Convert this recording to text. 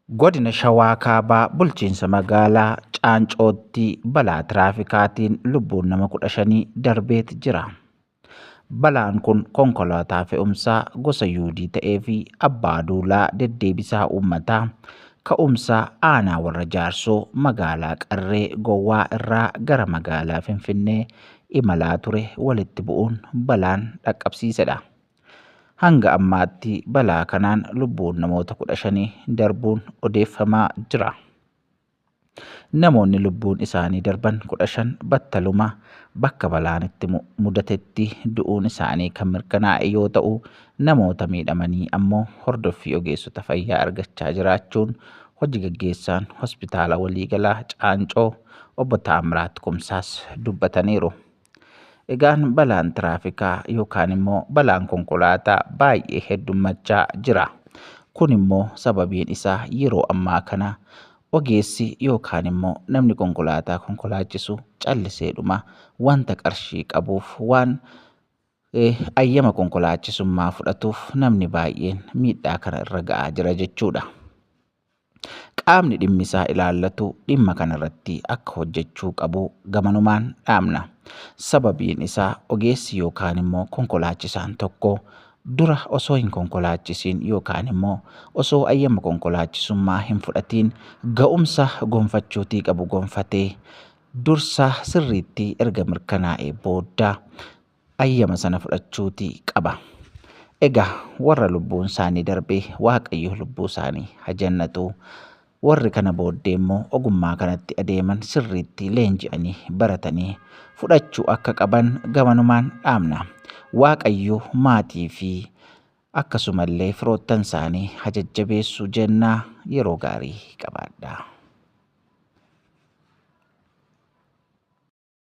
Godina Shawaa Kaabaa bulchiinsa magaalaa Caancootti balaa tiraafikaatiin lubbuun nama 15 darbeet jira. Balaan kun konkolaataa fe'umsaa gosa yuudii ta'ee fi abbaa duulaa deddeebisaa uummataa ka'umsa aanaa warra jaarsoo magaalaa Qarree Gowwaa irraa gara magaalaa Finfinnee imalaa ture walitti bu'uun balaan dhaqqabsiisedha. Hanga ammaatti balaa kanaan lubbuun namoota 15 darbuun odeeffamaa jira. Namoonni lubbuun isaanii darban 15 battaluma bakka balaan itti mudatetti du'uun isaanii kan mirkanaa'e yoo ta'u, namoota miidhamanii ammoo hordoffii ogeessota fayyaa argachaa jiraachuun hojii gaggeessaan hospitaala waliigalaa Caancoo obbo Taamiraat Kumsaas dubbataniiru. Egaan balaan tiraafikaa yookaan immoo balaan konkolaataa baay'ee heddummachaa jira. Kun immoo sababiin isaa yeroo ammaa kana ogeessi yookaan immoo namni konkolaataa konkolaachisu calliseedhuma wanta qarshii qabuuf waan ayyama konkolaachisummaa fudhatuuf namni baay'een miidhaa kana irra ga'aa jira jechuudha. Qaamni dhimmi isaa ilaallatu dhimma kanarratti akka hojjechuu qabu gamanumaan dhaamna. Sababiin isaa ogeessi yookaan immoo konkolaachisaan tokko dura osoo hin konkolaachisiin yookaan immoo osoo ayyama konkolaachisummaa hin fudhatiin ga'umsa gonfachuutii qabu gonfatee dursa sirriitti erga mirkanaa'ee booda ayyama sana fudhachuutii qaba. Egaa warra lubbuun isaanii darbee Waaqayyo lubbuu isaanii haa jannatu. Warri kana booddee immoo ogummaa kanatti adeeman sirriitti leenji'anii baratanii fudhachuu akka qaban gamanumaan dhaamna. Waaqayyo maatii fi akkasumallee firoottan isaanii haa jajjabeessu jennaa. Yeroo gaarii qabaadhaa.